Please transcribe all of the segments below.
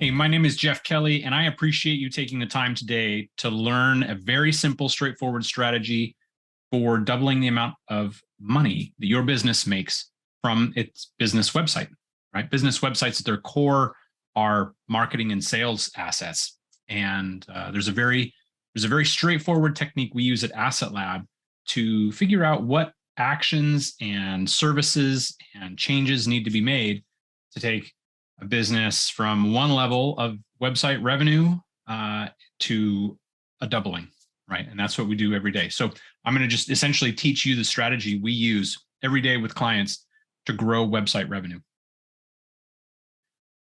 Hey, my name is Jeff Kelly, and I appreciate you taking the time today to learn a very simple, straightforward strategy for doubling the amount of money that your business makes from its business website, right? Business websites at their core are marketing and sales assets. And there's a very straightforward technique we use at AssetLab to figure out what actions and services and changes need to be made to take a business from one level of website revenue to a doubling, right? And that's what we do every day. So I'm going to just essentially teach you the strategy we use every day with clients to grow website revenue.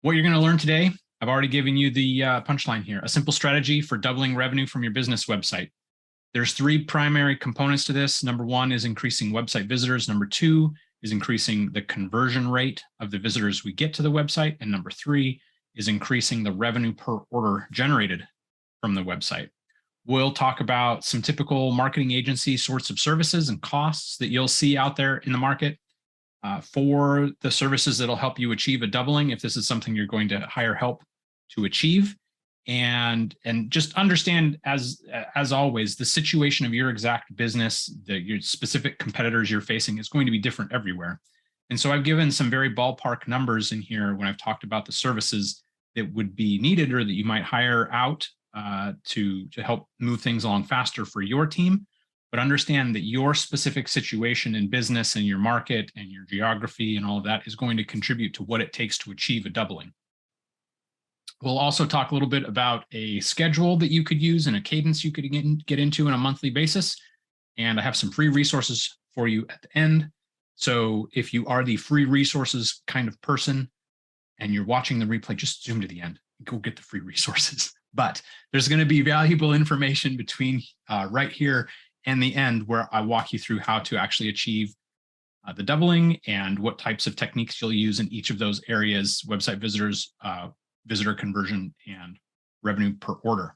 What you're going to learn today, I've already given you the punchline here, a simple strategy for doubling revenue from your business website. There's three primary components to this. Number one is increasing website visitors. Number two is increasing the conversion rate of the visitors we get to the website. And number three is increasing the revenue per order generated from the website. We'll talk about some typical marketing agency sorts of services and costs that you'll see out there in the market for the services that'll help you achieve a doubling if this is something you're going to hire help to achieve. And just understand, as always, the situation of your exact business, your specific competitors you're facing is going to be different everywhere. And so I've given some very ballpark numbers in here when I've talked about the services that would be needed or that you might hire out to help move things along faster for your team. But understand that your specific situation in business and your market and your geography and all of that is going to contribute to what it takes to achieve a doubling. We'll also talk a little bit about a schedule that you could use and a cadence you could get into on a monthly basis. And I have some free resources for you at the end. So if you are the free resources kind of person and you're watching the replay, just zoom to the end and go get the free resources. But there's going to be valuable information between right here and the end where I walk you through how to actually achieve the doubling and what types of techniques you'll use in each of those areas: website visitors, visitor conversion, and revenue per order.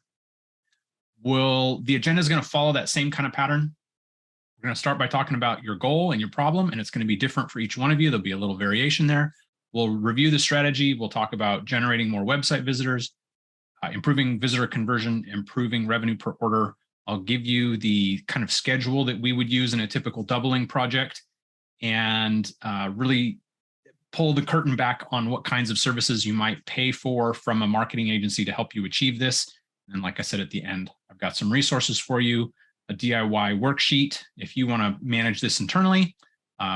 The agenda is going to follow that same kind of pattern. We're going to start by talking about your goal and your problem, and it's going to be different for each one of you. There'll be a little variation there. We'll review the strategy. We'll talk about generating more website visitors, improving visitor conversion, improving revenue per order. I'll give you the kind of schedule that we would use in a typical doubling project, and really pull the curtain back on what kinds of services you might pay for from a marketing agency to help you achieve this. And like I said at the end, I've got some resources for you, a DIY worksheet. If you want to manage this internally,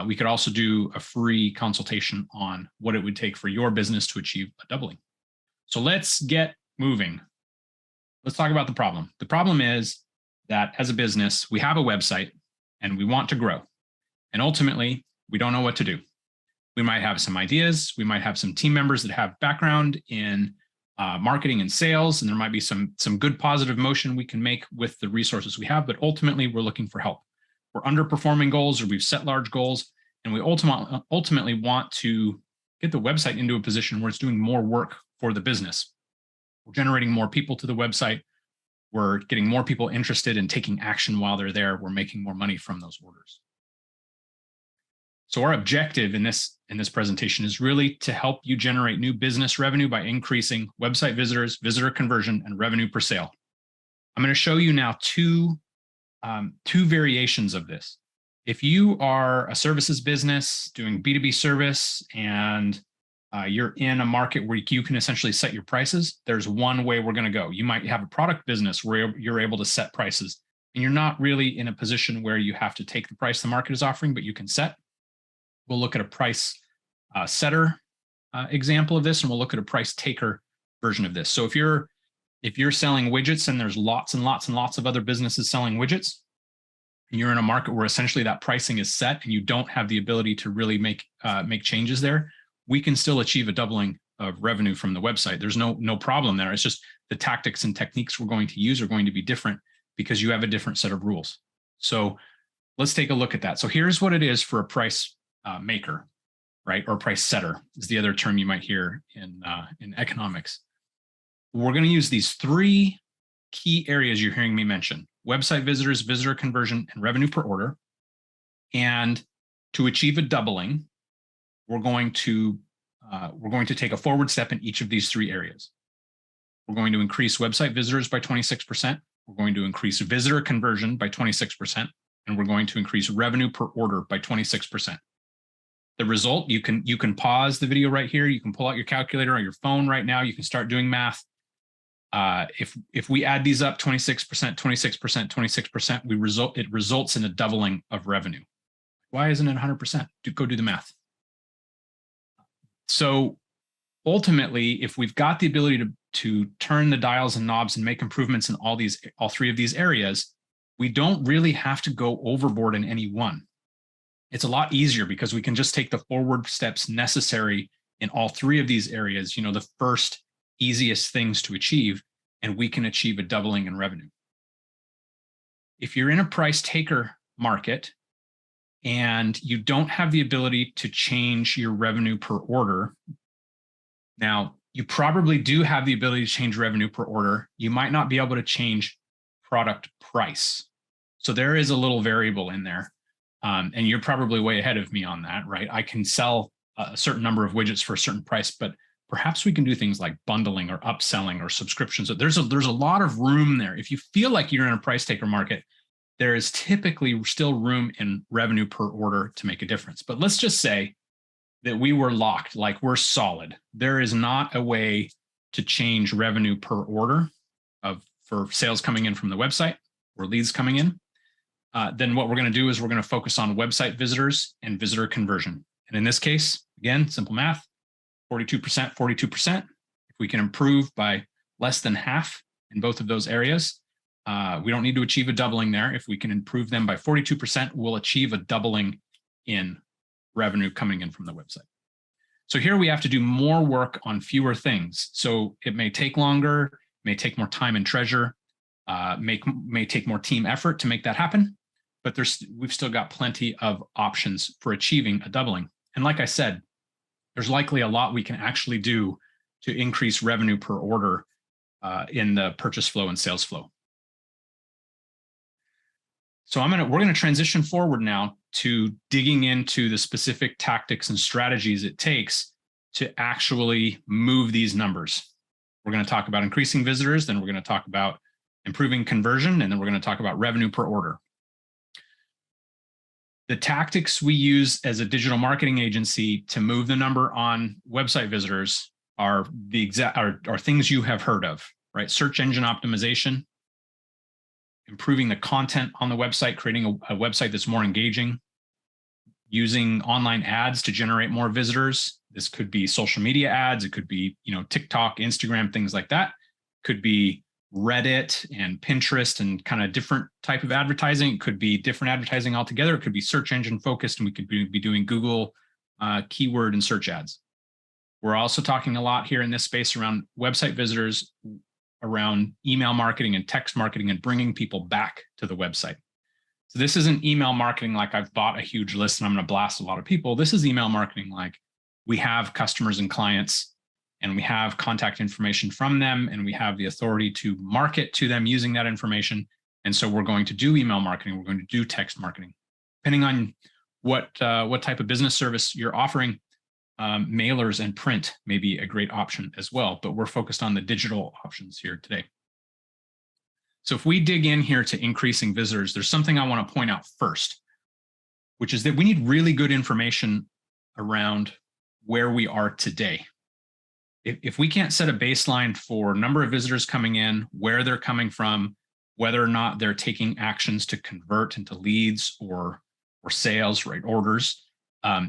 we could also do a free consultation on what it would take for your business to achieve a doubling. So let's get moving. Let's talk about the problem. The problem is that as a business, we have a website and we want to grow. And ultimately, we don't know what to do. We might have some ideas. We might have some team members that have background in marketing and sales, and there might be some good positive motion we can make with the resources we have, but ultimately we're looking for help. We're underperforming goals, or we've set large goals, and we ultimately want to get the website into a position where it's doing more work for the business. We're generating more people to the website. We're getting more people interested in taking action while they're there. We're making more money from those orders. So our objective in this presentation is really to help you generate new business revenue by increasing website visitors, visitor conversion, and revenue per sale. I'm going to show you now two variations of this. If you are a services business doing B2B service and you're in a market where you can essentially set your prices, there's one way we're going to go. You might have a product business where you're able to set prices, and you're not really in a position where you have to take the price the market is offering, but you can set. We'll look at a price setter example of this, and we'll look at a price taker version of this. So if you're selling widgets and there's lots and lots and lots of other businesses selling widgets, and you're in a market where essentially that pricing is set and you don't have the ability to really make changes there, we can still achieve a doubling of revenue from the website. There's no problem there. It's just the tactics and techniques we're going to use are going to be different because you have a different set of rules. So let's take a look at that. So here's what it is for a price maker, right? Or price setter is the other term you might hear in economics. We're going to use these three key areas you're hearing me mention: website visitors, visitor conversion, and revenue per order. And to achieve a doubling, we're going to take a forward step in each of these three areas. We're going to increase website visitors by 26%. We're going to increase visitor conversion by 26%. And we're going to increase revenue per order by 26%. The result, you can pause the video right here. You can pull out your calculator on your phone right now. You can start doing math. If we add these up, 26%, 26%, 26%, it results in a doubling of revenue. Why isn't it 100%? Go do the math. So ultimately, if we've got the ability to turn the dials and knobs and make improvements in all three of these areas, we don't really have to go overboard in any one. It's a lot easier because we can just take the forward steps necessary in all three of these areas, the first easiest things to achieve, and we can achieve a doubling in revenue. If you're in a price taker market and you don't have the ability to change your revenue per order, now you probably do have the ability to change revenue per order. You might not be able to change product price. So there is a little variable in there. And you're probably way ahead of me on that, right? I can sell a certain number of widgets for a certain price, but perhaps we can do things like bundling or upselling or subscriptions. So there's a lot of room there. If you feel like you're in a price taker market, there is typically still room in revenue per order to make a difference. But let's just say that we were locked, like we're solid. There is not a way to change revenue per order for sales coming in from the website or leads coming in. Then what we're going to do is we're going to focus on website visitors and visitor conversion. And in this case, again, simple math, 42%, 42%. If we can improve by less than half in both of those areas, we don't need to achieve a doubling there. If we can improve them by 42%, we'll achieve a doubling in revenue coming in from the website. So here we have to do more work on fewer things. So it may take longer, may take more time and treasure, may take more team effort to make that happen. But we've still got plenty of options for achieving a doubling. And like I said, there's likely a lot we can actually do to increase revenue per order in the purchase flow and sales flow. So we're going to transition forward now to digging into the specific tactics and strategies it takes to actually move these numbers. We're going to talk about increasing visitors, then we're going to talk about improving conversion, and then we're going to talk about revenue per order. The tactics we use as a digital marketing agency to move the number on website visitors are things you have heard of, right? Search engine optimization, improving the content on the website, creating a website that's more engaging, using online ads to generate more visitors. This could be social media ads. It could be, TikTok, Instagram, things like that. Could be Reddit and Pinterest and kind of different type of advertising. It could be different advertising altogether. It could be search engine focused, and we could be doing Google keyword and search ads. We're also talking a lot here in this space around website visitors, around email marketing and text marketing and bringing people back to the website. So this isn't email marketing like I've bought a huge list and I'm going to blast a lot of people. This is email marketing like we have customers and clients and we have contact information from them, and we have the authority to market to them using that information. And so we're going to do email marketing. We're going to do text marketing. Depending on what type of business service you're offering, mailers and print may be a great option as well, but we're focused on the digital options here today. So if we dig in here to increasing visitors, there's something I want to point out first, which is that we need really good information around where we are today. If we can't set a baseline for number of visitors coming in, where they're coming from, whether or not they're taking actions to convert into leads or sales, right, orders,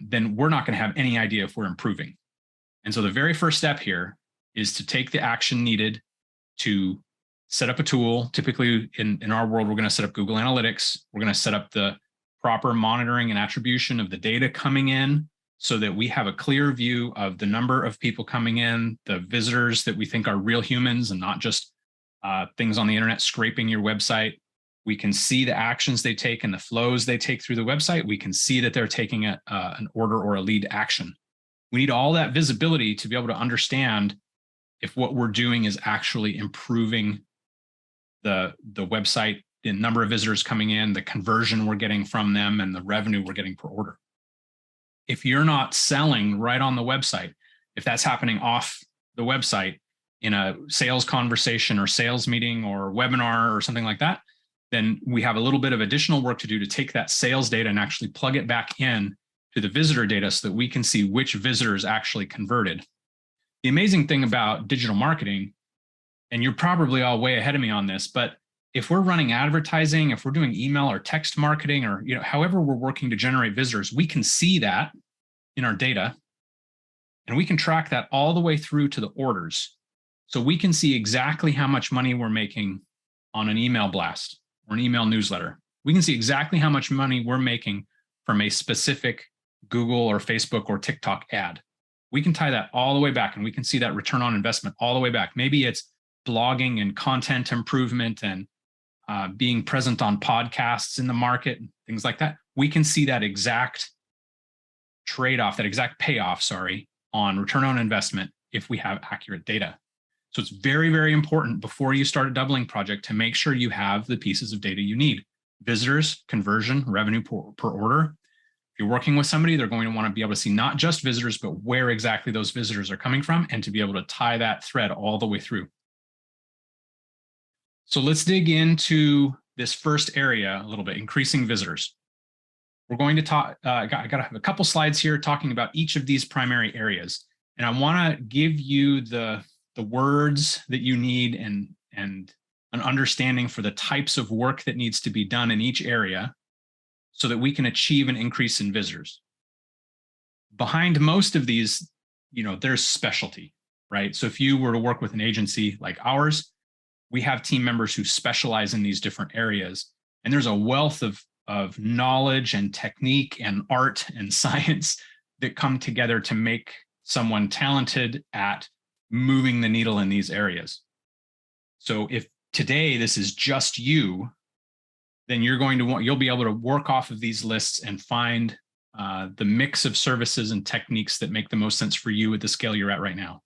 then we're not going to have any idea if we're improving. And so the very first step here is to take the action needed to set up a tool. Typically in our world, we're going to set up Google Analytics. We're going to set up the proper monitoring and attribution of the data coming in so that we have a clear view of the number of people coming in, the visitors that we think are real humans and not just things on the internet scraping your website. We can see the actions they take and the flows they take through the website. We can see that they're taking an order or a lead action. We need all that visibility to be able to understand if what we're doing is actually improving the website, the number of visitors coming in, the conversion we're getting from them, and the revenue we're getting per order. If you're not selling right on the website, if that's happening off the website in a sales conversation or sales meeting or webinar or something like that, then we have a little bit of additional work to do to take that sales data and actually plug it back in to the visitor data so that we can see which visitors actually converted. The amazing thing about digital marketing, and you're probably all way ahead of me on this, but if we're running advertising, if we're doing email or text marketing, or however we're working to generate visitors, we can see that in our data, and we can track that all the way through to the orders. So we can see exactly how much money we're making on an email blast or an email newsletter. We can see exactly how much money we're making from a specific Google or Facebook or TikTok ad. We can tie that all the way back, and we can see that return on investment all the way back. Maybe it's blogging and content improvement and being present on podcasts in the market, things like that. We can see that exact trade-off, that exact payoff, on return on investment if we have accurate data. So it's very, very important before you start a doubling project to make sure you have the pieces of data you need: visitors, conversion, revenue per order. If you're working with somebody, they're going to want to be able to see not just visitors, but where exactly those visitors are coming from, and to be able to tie that thread all the way through. So let's dig into this first area a little bit: increasing visitors. We're going to talk, I got to have a couple slides here talking about each of these primary areas. And I want to give you the words that you need and an understanding for the types of work that needs to be done in each area so that we can achieve an increase in visitors. Behind most of these, there's specialty, right? So if you were to work with an agency like ours, we have team members who specialize in these different areas. And there's a wealth of knowledge and technique and art and science that come together to make someone talented at moving the needle in these areas. So if today this is just you, then you'll be able to work off of these lists and find the mix of services and techniques that make the most sense for you at the scale you're at right now.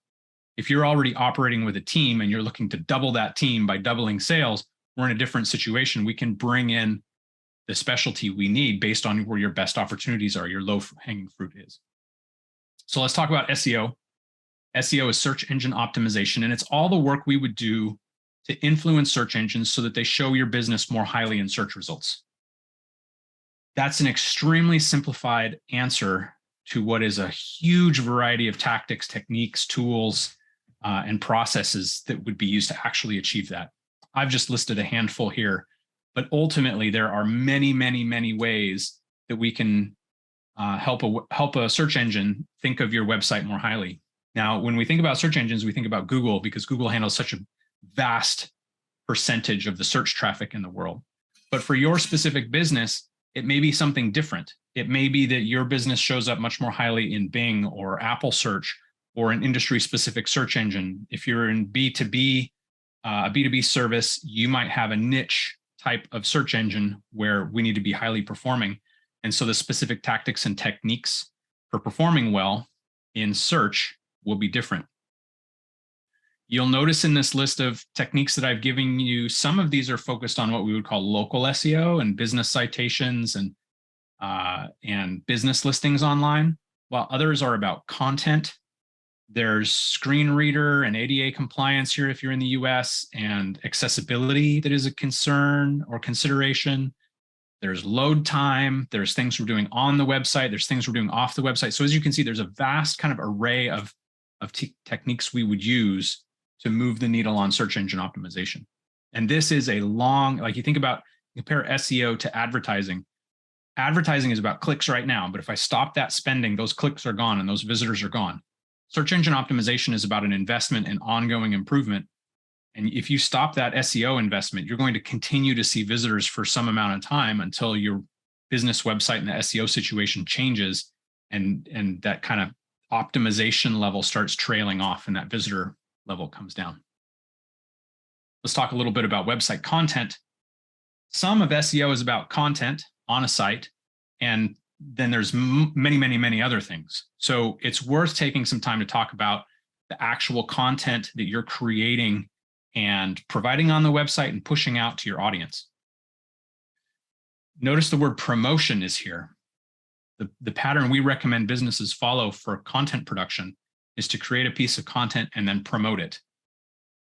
If you're already operating with a team and you're looking to double that team by doubling sales, we're in a different situation. We can bring in the specialty we need based on where your best opportunities are, your low-hanging fruit is. So let's talk about SEO. SEO is search engine optimization, and it's all the work we would do to influence search engines so that they show your business more highly in search results. That's an extremely simplified answer to what is a huge variety of tactics, techniques, tools, and processes that would be used to actually achieve that. I've just listed a handful here, but ultimately there are many, many, many ways that we can help a search engine think of your website more highly. Now, when we think about search engines, we think about Google because Google handles such a vast percentage of the search traffic in the world. But for your specific business, it may be something different. It may be that your business shows up much more highly in Bing or Apple Search or an industry-specific search engine. If you're in B2B, a B2B service, you might have a niche type of search engine where we need to be highly performing. And so the specific tactics and techniques for performing well in search will be different. You'll notice in this list of techniques that I've given you, some of these are focused on what we would call local SEO and business citations and business listings online, while others are about content. There's screen reader and ADA compliance here if you're in the US, and accessibility that is a concern or consideration. There's load time. There's things we're doing on the website. There's things we're doing off the website. So as you can see, there's a vast kind of array of techniques we would use to move the needle on search engine optimization. And this is a long, like you think about, compare SEO to advertising. Advertising is about clicks right now, but if I stop that spending, those clicks are gone and those visitors are gone. Search engine optimization is about an investment and ongoing improvement. And if you stop that SEO investment, you're going to continue to see visitors for some amount of time until your business website and the SEO situation changes and that kind of optimization level starts trailing off and that visitor level comes down. Let's talk a little bit about website content. Some of SEO is about content on a site, and then there's many, many, many other things. So it's worth taking some time to talk about the actual content that you're creating and providing on the website and pushing out to your audience. Notice the word promotion is here. The pattern we recommend businesses follow for content production is to create a piece of content and then promote it.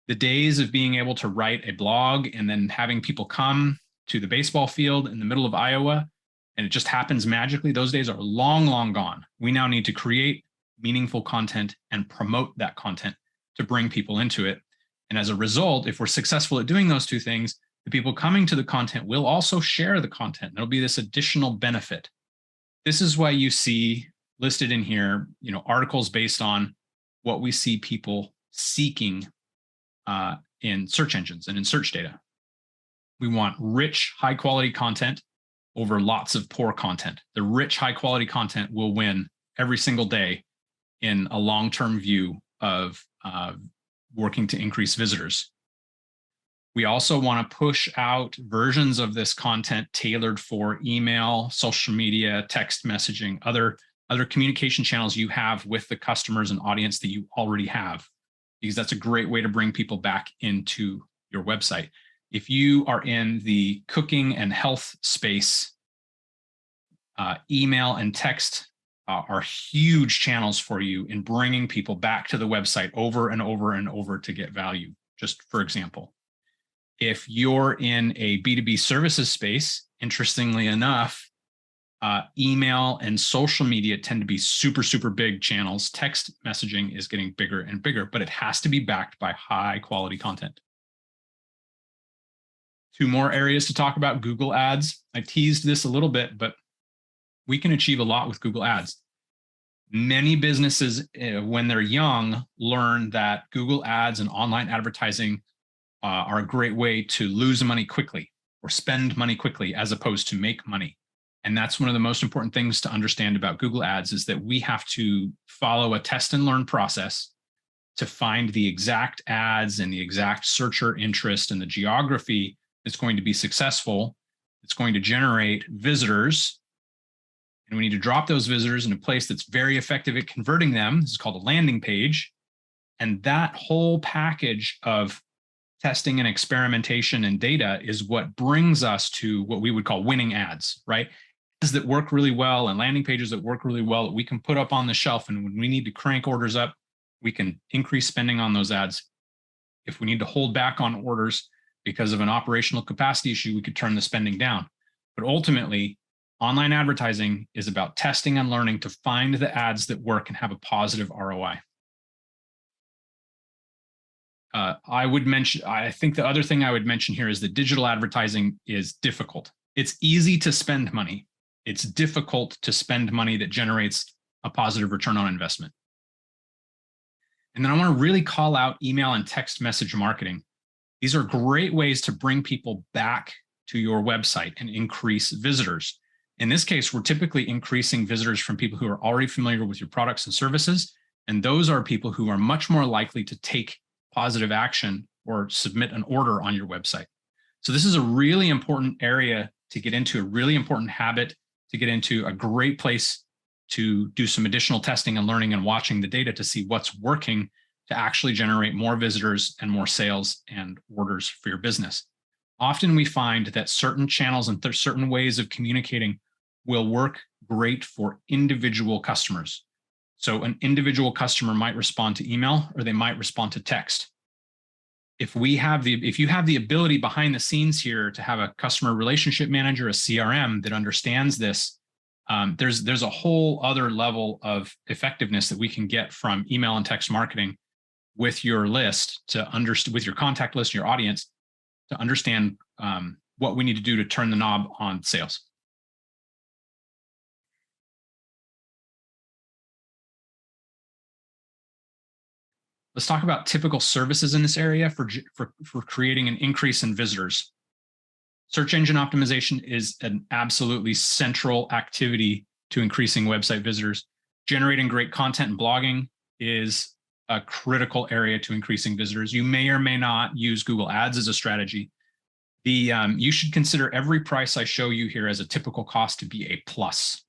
The days of being able to write a blog and then having people come to the baseball field in the middle of Iowa and it just happens magically, those days are long, long gone. We now need to create meaningful content and promote that content to bring people into it. And as a result, if we're successful at doing those two things, the people coming to the content will also share the content. There'll be this additional benefit. This is why you see listed in here, articles based on what we see people seeking in search engines and in search data. We want rich, high quality content over lots of poor content. The rich, high quality content will win every single day in a long-term view of working to increase visitors. We also want to push out versions of this content tailored for email, social media, text messaging, other communication channels you have with the customers and audience that you already have, because that's a great way to bring people back into your website. If you are in the cooking and health space, email and text are huge channels for you in bringing people back to the website over and over and over to get value, just for example. If you're in a B2B services space, interestingly enough, email and social media tend to be super, super big channels. Text messaging is getting bigger and bigger, but it has to be backed by high quality content. Two more areas to talk about: Google Ads. I teased this a little bit, but we can achieve a lot with Google Ads. Many businesses, when they're young, learn that Google Ads and online advertising are a great way to lose money quickly or spend money quickly as opposed to make money. And that's one of the most important things to understand about Google Ads, is that we have to follow a test and learn process to find the exact ads and the exact searcher interest and the geography that's going to be successful. It's going to generate visitors. And we need to drop those visitors in a place that's very effective at converting them. This is called a landing page. And that whole package of testing and experimentation and data is what brings us to what we would call winning ads, right? Ads that work really well and landing pages that work really well that we can put up on the shelf. And when we need to crank orders up, we can increase spending on those ads. If we need to hold back on orders because of an operational capacity issue, we could turn the spending down. But ultimately, online advertising is about testing and learning to find the ads that work and have a positive ROI. I think the other thing I would mention here is that digital advertising is difficult. It's easy to spend money. It's difficult to spend money that generates a positive return on investment. And then I want to really call out email and text message marketing. These are great ways to bring people back to your website and increase visitors. In this case, we're typically increasing visitors from people who are already familiar with your products and services. And those are people who are much more likely to take positive action or submit an order on your website. So this is a really important area to get into, a really important habit to get into, a great place to do some additional testing and learning and watching the data to see what's working to actually generate more visitors and more sales and orders for your business. Often we find that certain channels and certain ways of communicating will work great for individual customers. So an individual customer might respond to email or they might respond to text. If you have the ability behind the scenes here to have a customer relationship manager, a CRM that understands this, there's a whole other level of effectiveness that we can get from email and text marketing with your list with your contact list, your audience, to understand what we need to do to turn the knob on sales. Let's talk about typical services in this area for creating an increase in visitors. Search engine optimization is an absolutely central activity to increasing website visitors. Generating great content and blogging is a critical area to increasing visitors. You may or may not use Google Ads as a strategy. You should consider every price I show you here as a typical cost to be a plus,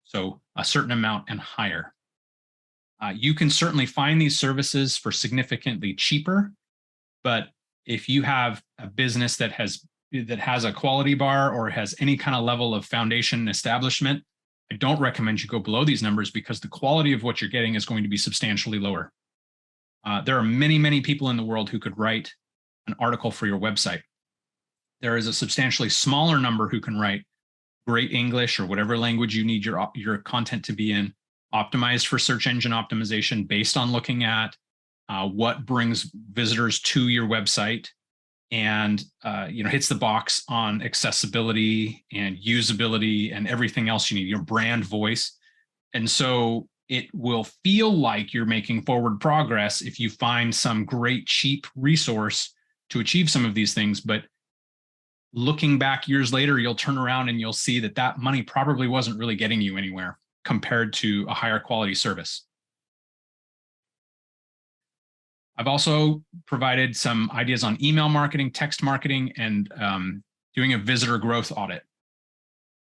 so a certain amount and higher. You can certainly find these services for significantly cheaper, but if you have a business that has a quality bar or has any kind of level of foundation establishment, I don't recommend you go below these numbers because the quality of what you're getting is going to be substantially lower. There are many, many people in the world who could write an article for your website. There is a substantially smaller number who can write great English or whatever language you need your content to be in, optimized for search engine optimization based on looking at what brings visitors to your website, and hits the box on accessibility and usability and everything else you need, your brand voice. And so it will feel like you're making forward progress if you find some great cheap resource to achieve some of these things. But looking back years later, you'll turn around and you'll see that that money probably wasn't really getting you anywhere compared to a higher quality service. I've also provided some ideas on email marketing, text marketing, and doing a visitor growth audit.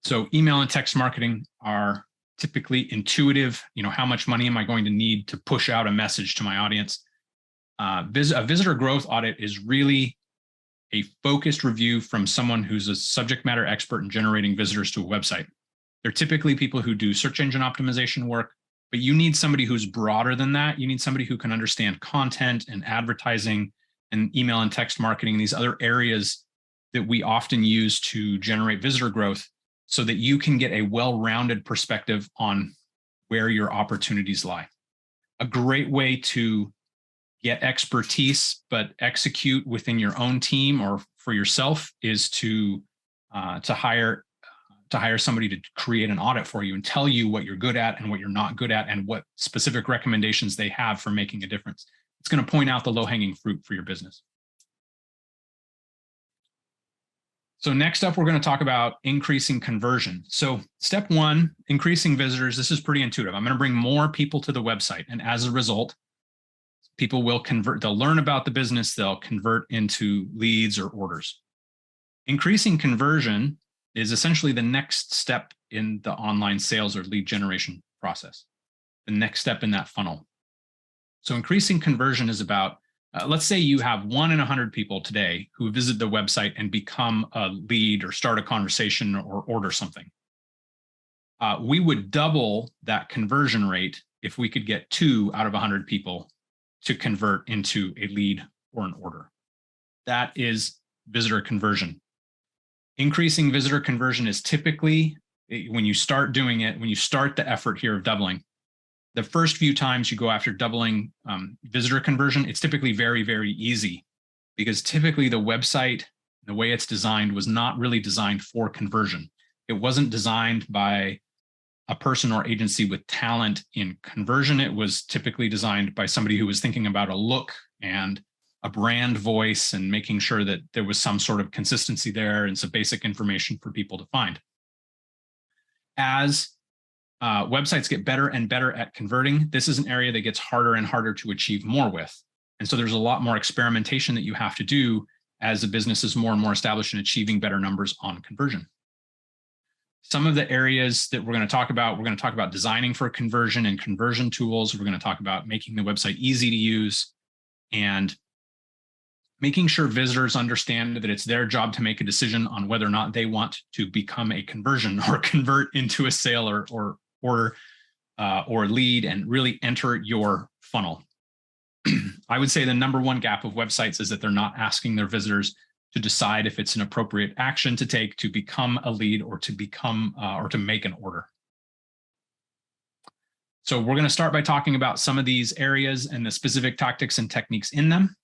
So email and text marketing are typically intuitive. How much money am I going to need to push out a message to my audience? A visitor growth audit is really a focused review from someone who's a subject matter expert in generating visitors to a website. They're typically people who do search engine optimization work, but you need somebody who's broader than that. You need somebody who can understand content and advertising and email and text marketing, these other areas that we often use to generate visitor growth, so that you can get a well-rounded perspective on where your opportunities lie. A great way to get expertise but execute within your own team or for yourself is to hire somebody to create an audit for you and tell you what you're good at and what you're not good at and what specific recommendations they have for making a difference. It's going to point out the low-hanging fruit for your business. So next up, we're going to talk about increasing conversion. So step one, increasing visitors. This is pretty intuitive. I'm going to bring more people to the website, and as a result, people will convert. They'll learn about the business. They'll convert into leads or orders. Increasing conversion is essentially the next step in the online sales or lead generation process, the next step in that funnel. So increasing conversion is about, let's say you have 1 in 100 people today who visit the website and become a lead or start a conversation or order something. We would double that conversion rate if we could get 2 out of 100 people to convert into a lead or an order. That is visitor conversion. Increasing visitor conversion is typically, when you start doing it, when you start the effort here of doubling, the first few times you go after doubling visitor conversion, it's typically very, very easy, because typically the website, the way it's designed, was not really designed for conversion. It wasn't designed by a person or agency with talent in conversion. It was typically designed by somebody who was thinking about a look and a brand voice and making sure that there was some sort of consistency there and some basic information for people to find. As websites get better and better at converting, this is an area that gets harder and harder to achieve more with. And so there's a lot more experimentation that you have to do as a business is more and more established in achieving better numbers on conversion. Some of the areas that we're going to talk about designing for conversion and conversion tools. We're going to talk about making the website easy to use and making sure visitors understand that it's their job to make a decision on whether or not they want to become a conversion or convert into a sale or lead and really enter your funnel. I would say the number one gap of websites is that they're not asking their visitors to decide if it's an appropriate action to take to become a lead or to become or to make an order. So we're going to start by talking about some of these areas and the specific tactics and techniques in them.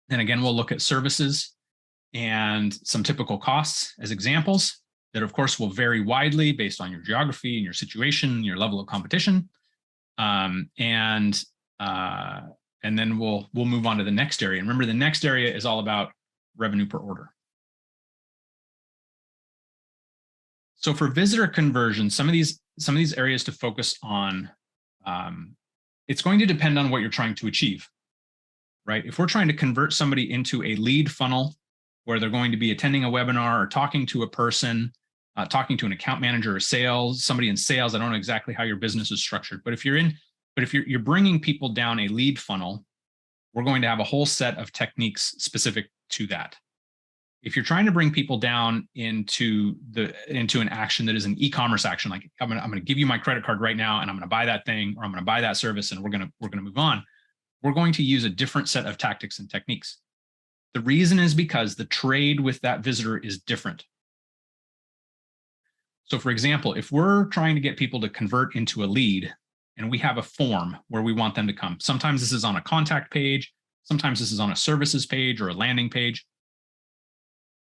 And again, we'll look at services and some typical costs as examples that, of course, will vary widely based on your geography and your situation, your level of competition. And then we'll move on to the next area. And remember, the next area is all about revenue per order. So for visitor conversion, some of these areas to focus on, it's going to depend on what you're trying to achieve, right? If we're trying to convert somebody into a lead funnel where they're going to be attending a webinar or talking to a person, talking to an account manager or somebody in sales, I don't know exactly how your business is structured, but if you're bringing people down a lead funnel, we're going to have a whole set of techniques specific to that. If you're trying to bring people down into an action that is an e-commerce action, like I'm going to give you my credit card right now, and I'm going to buy that thing, or I'm going to buy that service, and we're going to move on. we're going to use a different set of tactics and techniques. The reason is because the trade with that visitor is different. So for example, if we're trying to get people to convert into a lead and we have a form where we want them to come, sometimes this is on a contact page, sometimes this is on a services page or a landing page.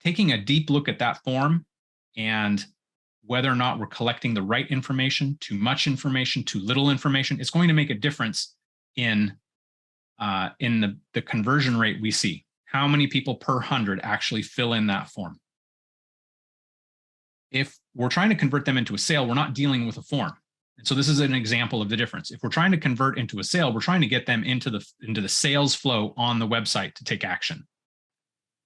Taking a deep look at that form and whether or not we're collecting the right information, too much information, too little information, it's going to make a difference in the conversion rate we see. How many people per 100 actually fill in that form? If we're trying to convert them into a sale, we're not dealing with a form. And so this is an example of the difference. If we're trying to convert into a sale, we're trying to get them into the sales flow on the website to take action.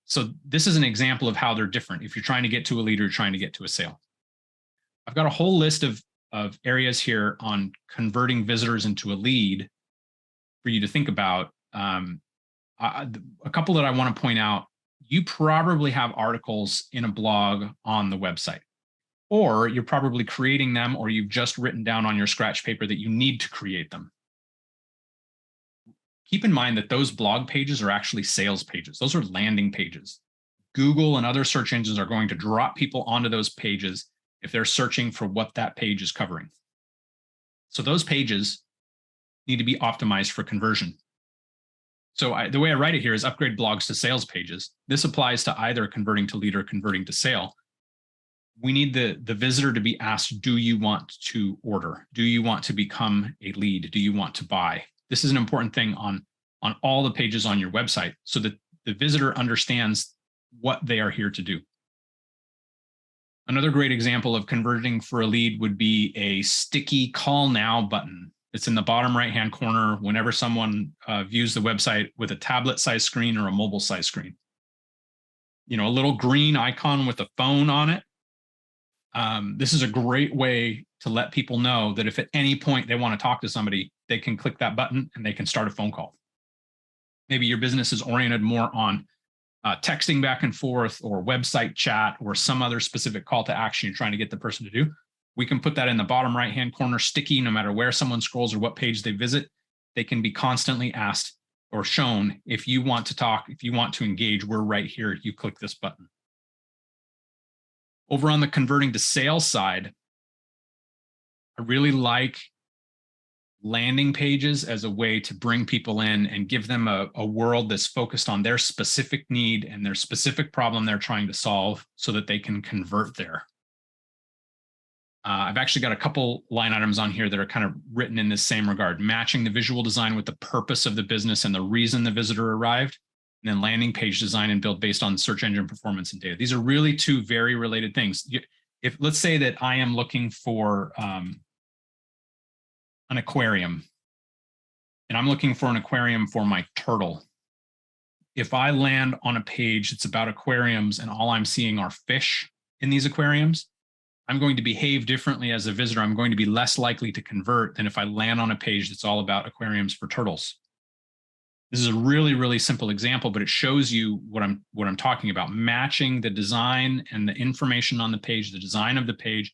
So this is an example of how they're different. If you're trying to get to a lead or you're trying to get to a sale. I've got a whole list of areas here on converting visitors into a lead for you to think about. A couple that I want to point out, you probably have articles in a blog on the website, or you're probably creating them, or you've just written down on your scratch paper that you need to create them. Keep in mind that those blog pages are actually sales pages. Those are landing pages. Google and other search engines are going to drop people onto those pages if they're searching for what that page is covering. So those pages need to be optimized for conversion. So the way I write it here is upgrade blogs to sales pages. This applies to either converting to lead or converting to sale. We need the visitor to be asked, do you want to order? Do you want to become a lead? Do you want to buy? This is an important thing on all the pages on your website so that the visitor understands what they are here to do. Another great example of converting for a lead would be a sticky call now button. It's in the bottom right-hand corner whenever someone views the website with a tablet-sized screen or a mobile-sized screen. You know, a little green icon with a phone on it. This is a great way to let people know that if at any point they want to talk to somebody, they can click that button and they can start a phone call. Maybe your business is oriented more on texting back and forth or website chat or some other specific call to action you're trying to get the person to do. We can put that in the bottom right-hand corner, sticky, no matter where someone scrolls or what page they visit. They can be constantly asked or shown, if you want to talk, if you want to engage, we're right here. You click this button. Over on the converting to sales side, I really like landing pages as a way to bring people in and give them a world that's focused on their specific need and their specific problem they're trying to solve so that they can convert there. I've actually got a couple line items on here that are kind of written in this same regard, matching the visual design with the purpose of the business and the reason the visitor arrived, and then landing page design and build based on search engine performance and data. These are really two very related things. If let's say that I am looking for an aquarium, and I'm looking for an aquarium for my turtle. If I land on a page that's about aquariums and all I'm seeing are fish in these aquariums, I'm going to behave differently as a visitor. I'm going to be less likely to convert than if I land on a page that's all about aquariums for turtles. This is a really, really simple example, but it shows you what I'm talking about, matching the design and the information on the page, the design of the page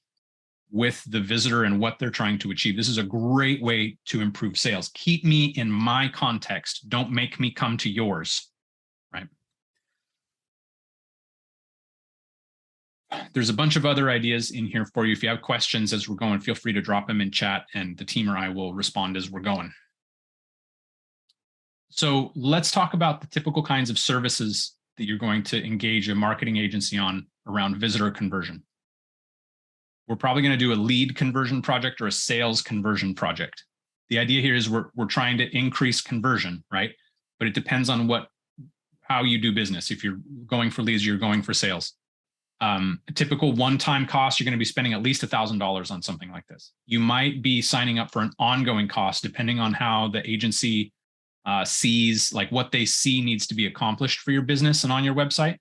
with the visitor and what they're trying to achieve. This is a great way to improve sales. Keep me in my context. Don't make me come to yours, right? There's a bunch of other ideas in here for you. If you have questions as we're going, feel free to drop them in chat and the team or I will respond as we're going. So let's talk about the typical kinds of services that you're going to engage a marketing agency on around visitor conversion. We're probably going to do a lead conversion project or a sales conversion project. The idea here is we're trying to increase conversion, right? But it depends on how you do business. If you're going for leads, you're going for sales. A typical one-time cost, you're going to be spending at least $1,000 on something like this. You might be signing up for an ongoing cost depending on how the agency sees, like what they see needs to be accomplished for your business and on your website.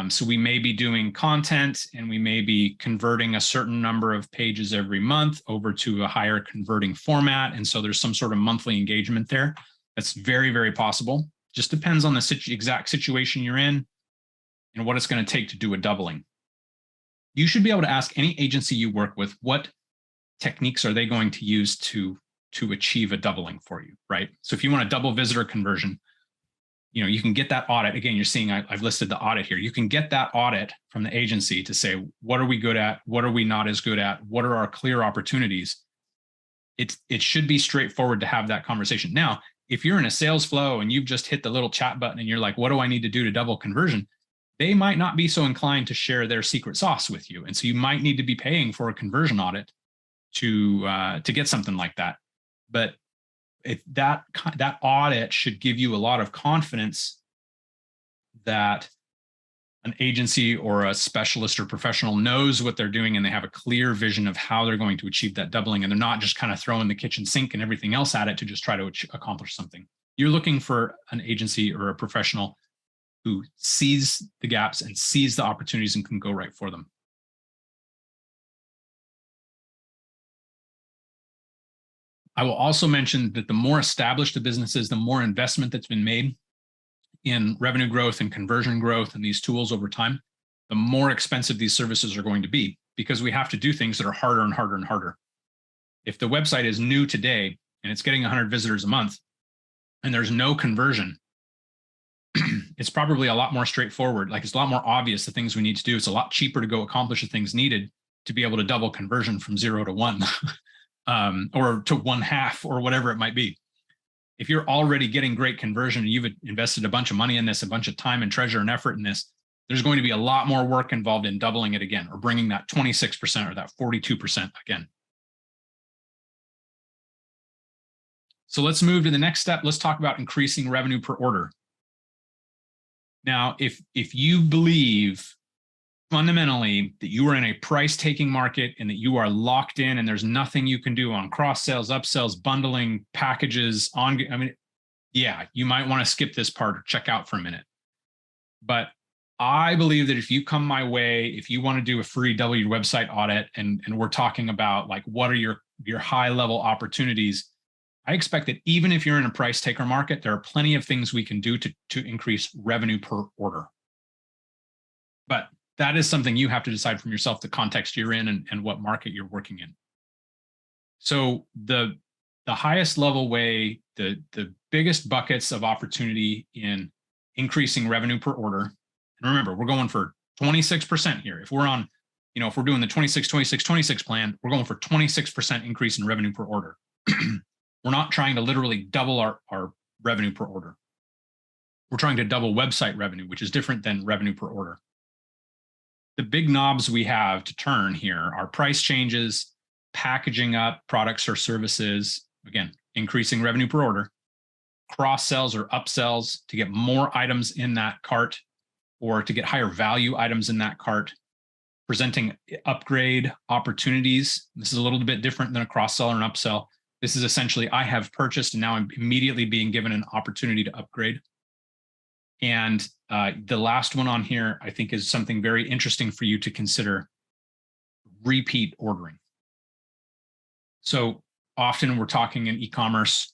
So we may be doing content and we may be converting a certain number of pages every month over to a higher converting format. And so there's some sort of monthly engagement there. That's very, very possible. Just depends on the exact situation you're in and what it's going to take to do a doubling. You should be able to ask any agency you work with, what techniques are they going to use to to achieve a doubling for you, right? So if you want to double visitor conversion, you can get that audit. Again, you're seeing I've listed the audit here. You can get that audit from the agency to say, what are we good at? What are we not as good at? What are our clear opportunities? It should be straightforward to have that conversation. Now, if you're in a sales flow and you've just hit the little chat button and you're like, what do I need to do to double conversion? They might not be so inclined to share their secret sauce with you. And so you might need to be paying for a conversion audit to get something like that. But that audit should give you a lot of confidence that an agency or a specialist or professional knows what they're doing and they have a clear vision of how they're going to achieve that doubling, and they're not just kind of throwing the kitchen sink and everything else at it to just try to accomplish something. You're looking for an agency or a professional who sees the gaps and sees the opportunities and can go right for them. I will also mention that the more established the business is, the more investment that's been made in revenue growth and conversion growth and these tools over time, the more expensive these services are going to be, because we have to do things that are harder and harder and harder. If the website is new today and it's getting 100 visitors a month and there's no conversion, it's probably a lot more straightforward. Like, it's a lot more obvious the things we need to do. It's a lot cheaper to go accomplish the things needed to be able to double conversion from 0 to 1. Or to 1/2 or whatever it might be. If you're already getting great conversion and you've invested a bunch of money in this, a bunch of time and treasure and effort in this, there's going to be a lot more work involved in doubling it again, or bringing that 26% or that 42% again. So let's move to the next step. Let's talk about increasing revenue per order. Now, if you believe fundamentally that you are in a price-taking market and that you are locked in and there's nothing you can do on cross-sales, upsells, bundling, packages, you might want to skip this part or check out for a minute. But I believe that if you come my way, if you want to do a free double your website audit, and we're talking about like, what are your high-level opportunities, I expect that even if you're in a price-taker market, there are plenty of things we can do to increase revenue per order. But that is something you have to decide from yourself, the context you're in and what market you're working in. So the highest level way, the biggest buckets of opportunity in increasing revenue per order, and remember, we're going for 26% here. If we're on, if we're doing the 26 plan, we're going for 26% increase in revenue per order. We're not trying to literally double our revenue per order. We're trying to double website revenue, which is different than revenue per order. The big knobs we have to turn here are price changes, packaging up products or services, again, increasing revenue per order, cross-sells or upsells to get more items in that cart or to get higher value items in that cart, presenting upgrade opportunities. This is a little bit different than a cross-sell or an upsell. This is essentially, I have purchased and now I'm immediately being given an opportunity to upgrade. And the last one on here, I think, is something very interesting for you to consider: repeat ordering. So often we're talking in e-commerce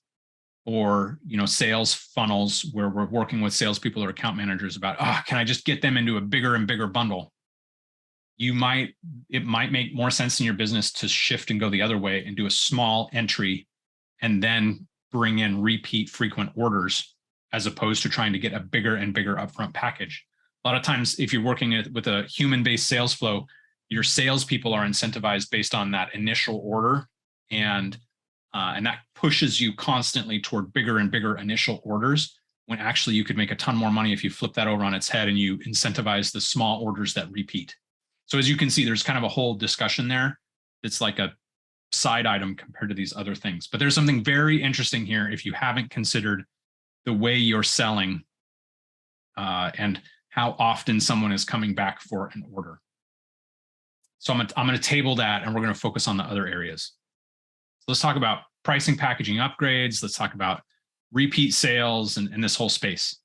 or sales funnels where we're working with salespeople or account managers about, can I just get them into a bigger and bigger bundle? It might make more sense in your business to shift and go the other way and do a small entry and then bring in repeat frequent orders, as opposed to trying to get a bigger and bigger upfront package. A lot of times, if you're working with a human-based sales flow, your salespeople are incentivized based on that initial order, and that pushes you constantly toward bigger and bigger initial orders, when actually you could make a ton more money if you flip that over on its head and you incentivize the small orders that repeat. So as you can see, there's kind of a whole discussion there. It's like a side item compared to these other things. But there's something very interesting here if you haven't considered the way you're selling and how often someone is coming back for an order. So I'm going to table that, and we're going to focus on the other areas. So let's talk about pricing, packaging upgrades. Let's talk about repeat sales and this whole space.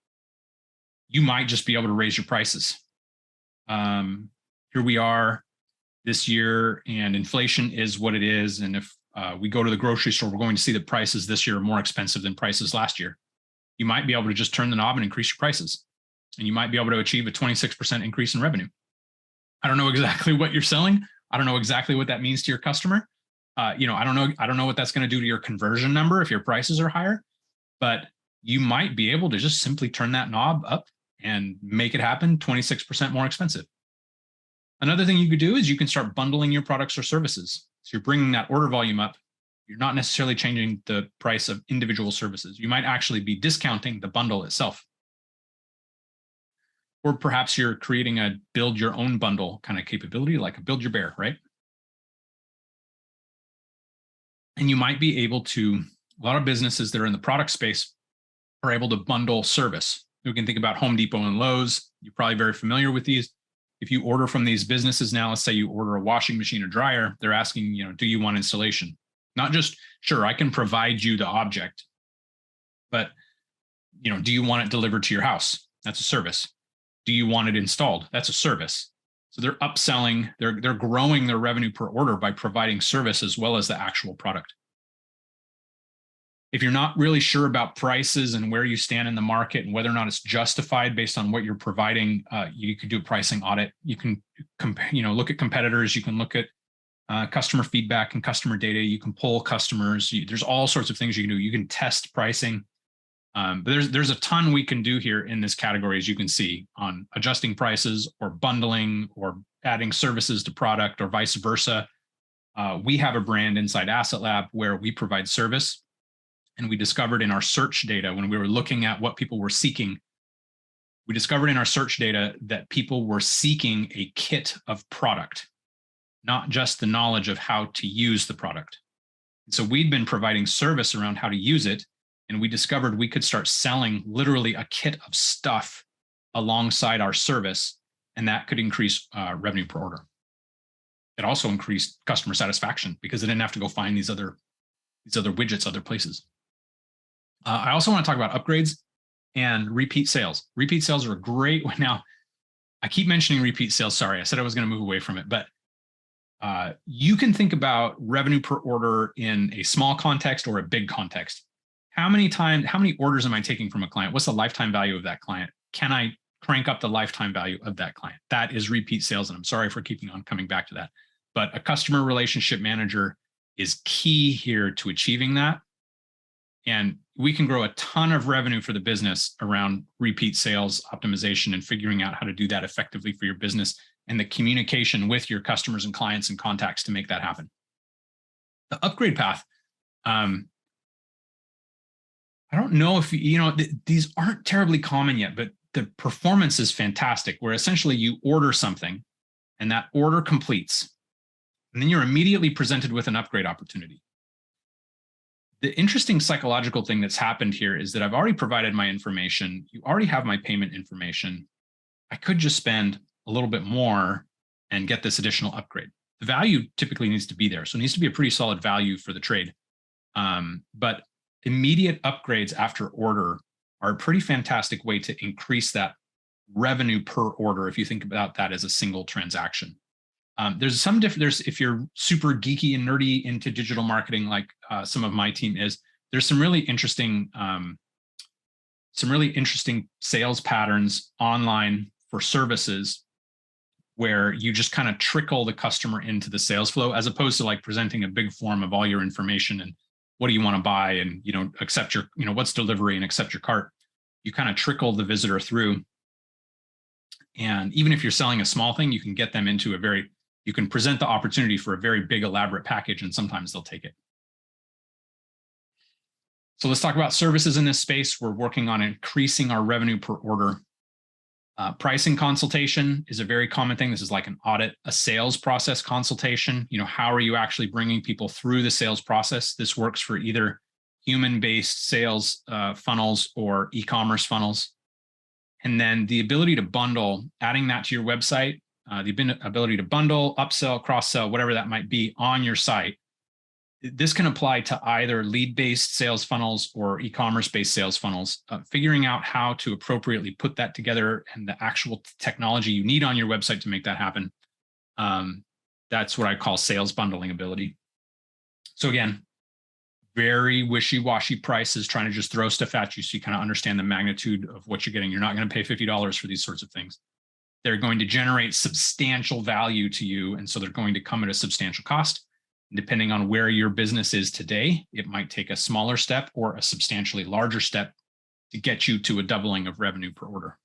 You might just be able to raise your prices. Here we are this year, and inflation is what it is. And if we go to the grocery store, we're going to see that prices this year are more expensive than prices last year. You might be able to just turn the knob and increase your prices, and you might be able to achieve a 26% increase in revenue. I don't know exactly what you're selling. I don't know exactly what that means to your customer. I don't know what that's going to do to your conversion number if your prices are higher, but you might be able to just simply turn that knob up and make it happen 26% more expensive. Another thing you could do is you can start bundling your products or services. So you're bringing that order volume up. You're not necessarily changing the price of individual services. You might actually be discounting the bundle itself. Or perhaps you're creating a build your own bundle kind of capability, like a build your bear, right? And you might be able to, a lot of businesses that are in the product space are able to bundle service. We can think about Home Depot and Lowe's. You're probably very familiar with these. If you order from these businesses now, let's say you order a washing machine or dryer, they're asking, do you want installation? Not just, sure, I can provide you the object, but, do you want it delivered to your house? That's a service. Do you want it installed? That's a service. So they're upselling, they're growing their revenue per order by providing service as well as the actual product. If you're not really sure about prices and where you stand in the market and whether or not it's justified based on what you're providing, you could do a pricing audit. You can look at competitors. You can look at customer feedback and customer data. You can poll customers. There's all sorts of things you can do. You can test pricing. But there's a ton we can do here in this category, as you can see, on adjusting prices or bundling or adding services to product or vice versa. We have a brand inside AssetLab where we provide service. And we discovered in our search data, when we were looking at what people were seeking, we discovered in our search data that people were seeking a kit of product, not just the knowledge of how to use the product. And so we'd been providing service around how to use it. And we discovered we could start selling literally a kit of stuff alongside our service, and that could increase revenue per order. It also increased customer satisfaction because they didn't have to go find these other widgets other places. I also want to talk about upgrades and repeat sales. Repeat sales are a great one. Now, I keep mentioning repeat sales. Sorry, I said I was going to move away from it, but you can think about revenue per order in a small context or a big context. How many orders am I taking from a client? What's the lifetime value of that client? Can I crank up the lifetime value of that client? That is repeat sales. And I'm sorry for keeping on coming back to that. But a customer relationship manager is key here to achieving that. And we can grow a ton of revenue for the business around repeat sales optimization and figuring out how to do that effectively for your business and the communication with your customers and clients and contacts to make that happen. The upgrade path, I don't know if, these aren't terribly common yet, but the performance is fantastic, where essentially you order something and that order completes, and then you're immediately presented with an upgrade opportunity. The interesting psychological thing that's happened here is that I've already provided my information. You already have my payment information. I could just spend a little bit more and get this additional upgrade. The value typically needs to be there. So it needs to be a pretty solid value for the trade. But immediate upgrades after order are a pretty fantastic way to increase that revenue per order if you think about that as a single transaction. There's some different, if you're super geeky and nerdy into digital marketing, like some of my team is, there's some really interesting sales patterns online for services where you just kind of trickle the customer into the sales flow, as opposed to like presenting a big form of all your information and what do you want to buy and, accept your, what's delivery and accept your cart. You kind of trickle the visitor through. And even if you're selling a small thing, you can get them into you can present the opportunity for a very big, elaborate package, and sometimes they'll take it. So let's talk about services in this space. We're working on increasing our revenue per order. Pricing consultation is a very common thing. This is like an audit, a sales process consultation. How are you actually bringing people through the sales process? This works for either human-based sales funnels or e-commerce funnels. And then the ability to bundle, adding that to your website, the ability to bundle, upsell, cross-sell, whatever that might be on your site. This can apply to either lead-based sales funnels or e-commerce-based sales funnels. Figuring out how to appropriately put that together and the actual technology you need on your website to make that happen. That's what I call sales bundling ability. So again, very wishy-washy prices, trying to just throw stuff at you so you kind of understand the magnitude of what you're getting. You're not going to pay $50 for these sorts of things. They're going to generate substantial value to you, and so they're going to come at a substantial cost. Depending on where your business is today, it might take a smaller step or a substantially larger step to get you to a doubling of revenue per order.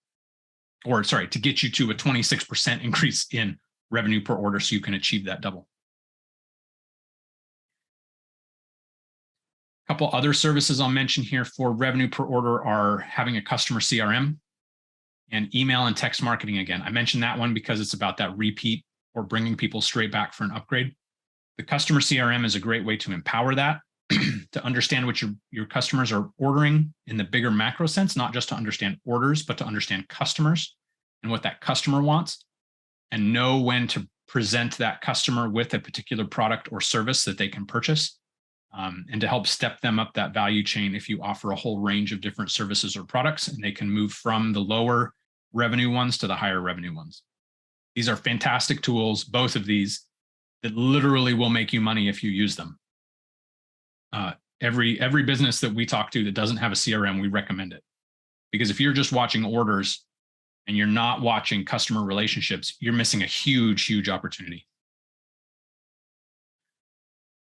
Or sorry, to get you to a 26% increase in revenue per order so you can achieve that double. A couple other services I'll mention here for revenue per order are having a customer CRM and email and text marketing. Again, I mentioned that one because it's about that repeat or bringing people straight back for an upgrade. The customer CRM is a great way to empower that, to understand what your customers are ordering in the bigger macro sense, not just to understand orders, but to understand customers and what that customer wants, and know when to present that customer with a particular product or service that they can purchase, and to help step them up that value chain if you offer a whole range of different services or products, and they can move from the lower revenue ones to the higher revenue ones. These are fantastic tools, both of these, that literally will make you money if you use them. Every business that we talk to that doesn't have a CRM, we recommend it. Because if you're just watching orders and you're not watching customer relationships, you're missing a huge, huge opportunity.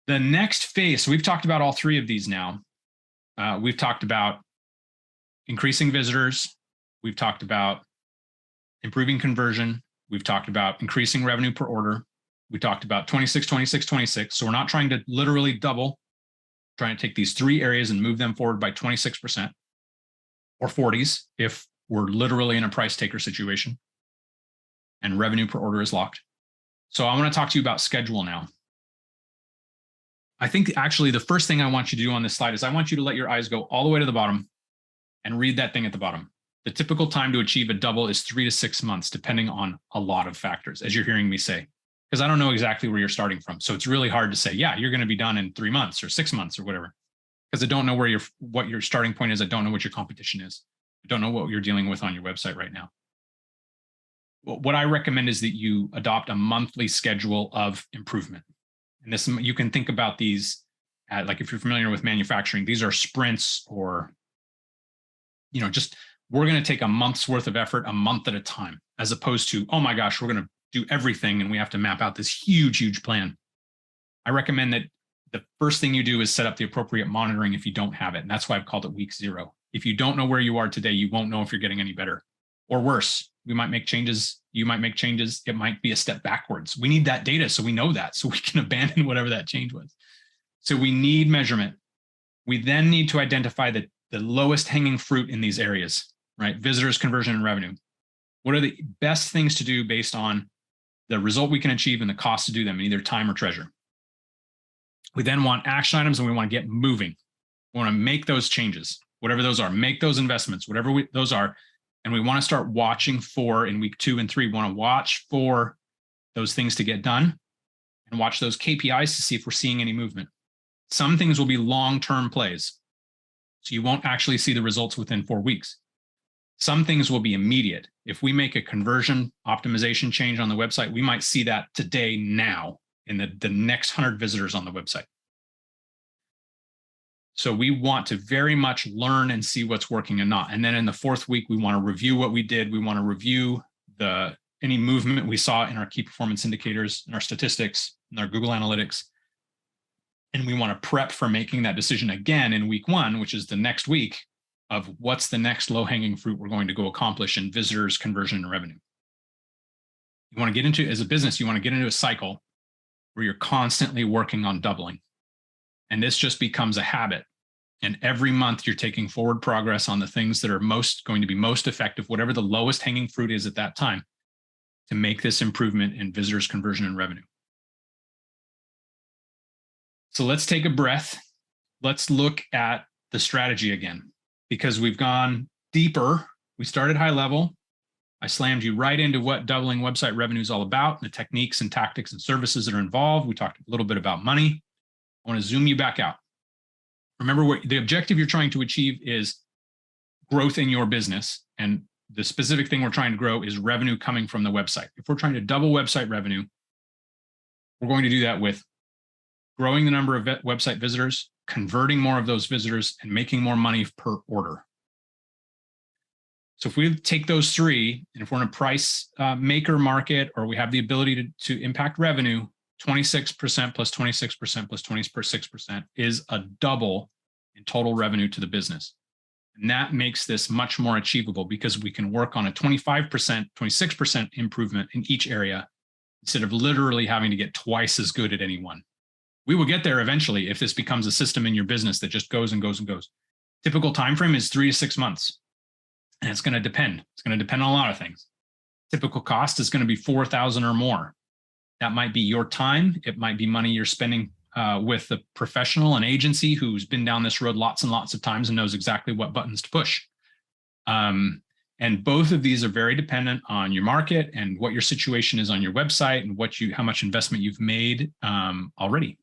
The next phase, so we've talked about all three of these now. We've talked about increasing visitors. We've talked about improving conversion. We've talked about increasing revenue per order. We talked about 26, 26, 26. So we're not trying to literally double, trying to take these three areas and move them forward by 26% or 40s if we're literally in a price taker situation and revenue per order is locked. So I want to talk to you about schedule now. I think actually the first thing I want you to do on this slide is I want you to let your eyes go all the way to the bottom and read that thing at the bottom. The typical time to achieve a double is 3 to 6 months, depending on a lot of factors, as you're hearing me say. Because I don't know exactly where you're starting from. So it's really hard to say, yeah, you're going to be done in 3 months or 6 months or whatever. Because I don't know what your starting point is. I don't know what your competition is. I don't know what you're dealing with on your website right now. What I recommend is that you adopt a monthly schedule of improvement. And this, you can think about these, like if you're familiar with manufacturing, these are sprints or, just we're going to take a month's worth of effort a month at a time, as opposed to, oh my gosh, we're going to do everything and we have to map out this huge, huge plan. I recommend that the first thing you do is set up the appropriate monitoring if you don't have it. And that's why I've called it week 0. If you don't know where you are today, you won't know if you're getting any better or worse. We might make changes. You might make changes. It might be a step backwards. We need that data so we know that, so we can abandon whatever that change was. So we need measurement. We then need to identify the lowest hanging fruit in these areas, right? Visitors, conversion, and revenue. What are the best things to do based on the result we can achieve and the cost to do them in either time or treasure? We then want action items and we want to get moving. We want to make those changes, whatever those are, make those investments, whatever those are. And we want to start watching for in week 2 and 3, we want to watch for those things to get done and watch those KPIs to see if we're seeing any movement. Some things will be long-term plays. So you won't actually see the results within 4 weeks. Some things will be immediate. If we make a conversion optimization change on the website, we might see that today, now, in the next 100 visitors on the website. So we want to very much learn and see what's working and not. And then in the 4th week, we want to review what we did. We want to review any movement we saw in our key performance indicators, in our statistics, in our Google Analytics. And we want to prep for making that decision again in week 1, which is the next week, of what's the next low-hanging fruit we're going to go accomplish in visitors, conversion, and revenue. You want to get into, as a business, you want to get into a cycle where you're constantly working on doubling. And this just becomes a habit. And every month you're taking forward progress on the things that are going to be most effective, whatever the lowest hanging fruit is at that time, to make this improvement in visitors, conversion, and revenue. So let's take a breath. Let's look at the strategy again, because we've gone deeper. We started high level. I slammed you right into what doubling website revenue is all about, the techniques and tactics and services that are involved. We talked a little bit about money. I want to zoom you back out. Remember, what the objective you're trying to achieve is growth in your business. And the specific thing we're trying to grow is revenue coming from the website. If we're trying to double website revenue, we're going to do that with growing the number of website visitors, converting more of those visitors, and making more money per order. So if we take those 3, and if we're in a price maker market, or we have the ability to impact revenue, 26% plus 26% plus 26% is a double in total revenue to the business. And that makes this much more achievable because we can work on a 25%, 26% improvement in each area instead of literally having to get twice as good at any one. We will get there eventually if this becomes a system in your business that just goes and goes and goes. Typical time frame is 3 to 6 months. And it's going to depend. It's going to depend on a lot of things. Typical cost is going to be $4,000 or more. That might be your time. It might be money you're spending with a professional, an agency who's been down this road lots and lots of times and knows exactly what buttons to push. And both of these are very dependent on your market and what your situation is on your website and how much investment you've made already.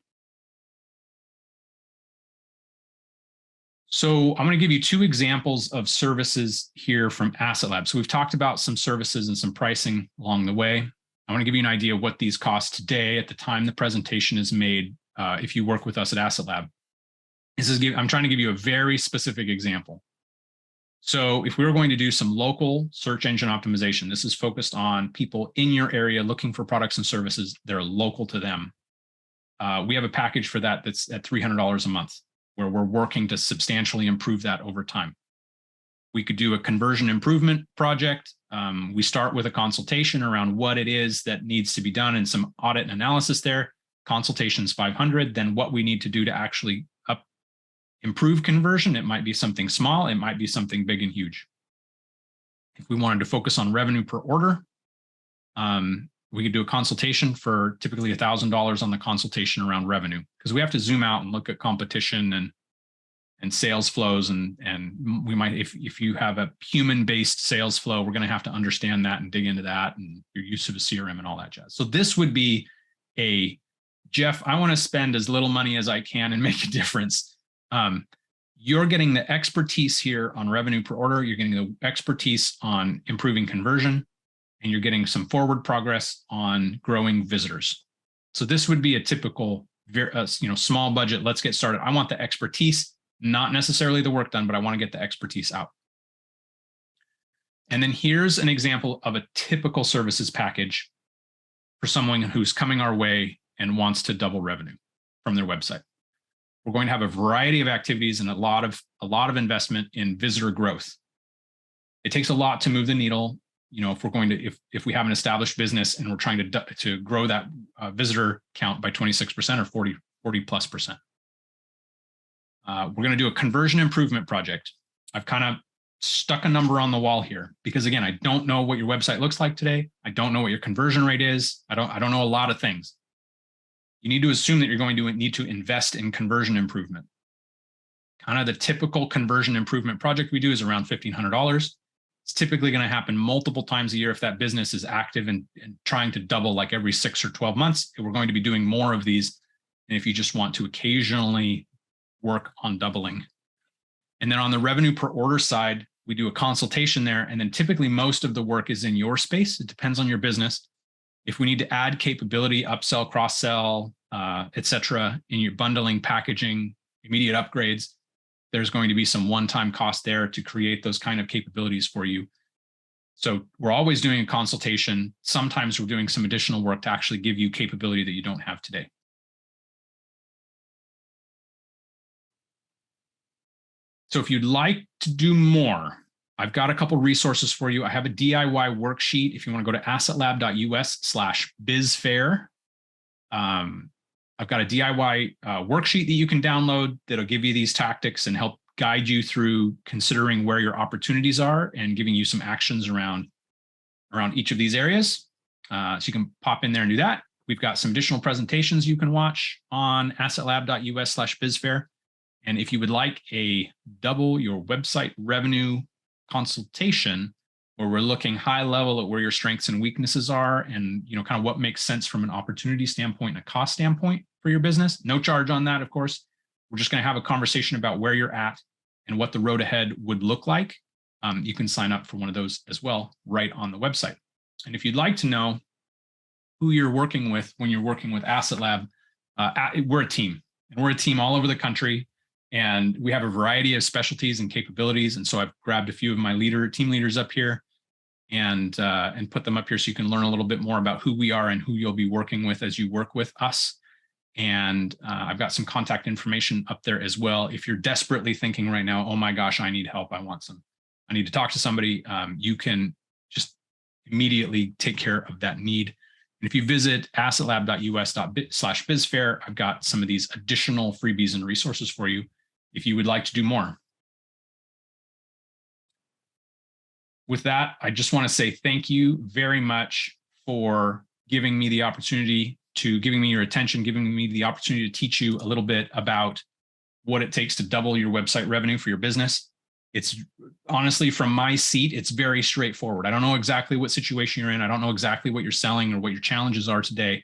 So I'm going to give you 2 examples of services here from AssetLab. So we've talked about some services and some pricing along the way. I want to give you an idea of what these cost today at the time the presentation is made if you work with us at AssetLab. I'm trying to give you a very specific example. So if we were going to do some local search engine optimization, this is focused on people in your area looking for products and services that are local to them. We have a package for that that's at $300 a month, where we're working to substantially improve that over time. We could do a conversion improvement project. We start with a consultation around what it is that needs to be done and some audit and analysis there. Consultation's $500. Then what we need to do to actually improve conversion. It might be something small. It might be something big and huge. If we wanted to focus on revenue per order, we could do a consultation for typically $1,000 on the consultation around revenue, because we have to zoom out and look at competition and sales flows. And we might, if you have a human-based sales flow, we're going to have to understand that and dig into that and your use of a CRM and all that jazz. So this would be Jeff, I want to spend as little money as I can and make a difference. You're getting the expertise here on revenue per order. You're getting the expertise on improving conversion, and you're getting some forward progress on growing visitors. So this would be a typical, small budget. Let's get started. I want the expertise, not necessarily the work done, but I want to get the expertise out. And then here's an example of a typical services package for someone who's coming our way and wants to double revenue from their website. We're going to have a variety of activities and a lot of investment in visitor growth. It takes a lot to move the needle. If we're going to, if we have an established business and we're trying to grow that visitor count by 26% or 40+%. We're going to do a conversion improvement project. I've kind of stuck a number on the wall here because, again, I don't know what your website looks like today. I don't know what your conversion rate is. I don't know a lot of things. You need to assume that you're going to need to invest in conversion improvement. Kind of the typical conversion improvement project we do is around $1,500. It's typically going to happen multiple times a year if that business is active and trying to double like every 6 or 12 months. We're going to be doing more of these. And if you just want to occasionally work on doubling. And then on the revenue per order side, we do a consultation there. And then typically most of the work is in your space. It depends on your business. If we need to add capability, upsell, cross-sell, et cetera, in your bundling, packaging, immediate upgrades, there's going to be some one-time cost there to create those kind of capabilities for you. So we're always doing a consultation. Sometimes we're doing some additional work to actually give you capability that you don't have today. So if you'd like to do more, I've got a couple resources for you. I have a DIY worksheet if you want to go to assetlab.us/BizFair. I've got a DIY worksheet that you can download that'll give you these tactics and help guide you through considering where your opportunities are and giving you some actions around each of these areas. So you can pop in there and do that. We've got some additional presentations you can watch on assetlab.us/BizFair. And if you would like a double your website revenue consultation, where we're looking high level at where your strengths and weaknesses are and kind of what makes sense from an opportunity standpoint and a cost standpoint for your business, no charge on that, of course. We're just going to have a conversation about where you're at and what the road ahead would look like. You can sign up for one of those as well right on the website. And if you'd like to know who you're working with when you're working with AssetLab, we're a team, and we're a team all over the country. And we have a variety of specialties and capabilities. And so I've grabbed a few of my team leaders up here. and put them up here so you can learn a little bit more about who we are and who you'll be working with as you work with us. And I've got some contact information up there as well. If you're desperately thinking right now, oh my gosh, I need help, I need to talk to somebody, you can just immediately take care of that need. And if you visit assetlab.us/BizFair, I've got some of these additional freebies and resources for you if you would like to do more. With that, I just want to say thank you very much for giving me the opportunity giving me your attention, giving me the opportunity to teach you a little bit about what it takes to double your website revenue for your business. It's honestly, from my seat, it's very straightforward. I don't know exactly what situation you're in. I don't know exactly what you're selling or what your challenges are today,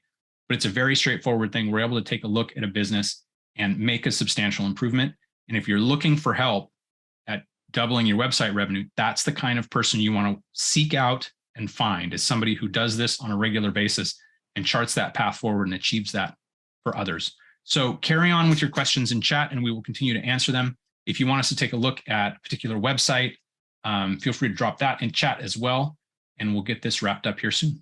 but it's a very straightforward thing. We're able to take a look at a business and make a substantial improvement. And if you're looking for help at doubling your website revenue, that's the kind of person you want to seek out and find, is somebody who does this on a regular basis and charts that path forward and achieves that for others. So carry on with your questions in chat and we will continue to answer them. If you want us to take a look at a particular website, feel free to drop that in chat as well, and we'll get this wrapped up here soon.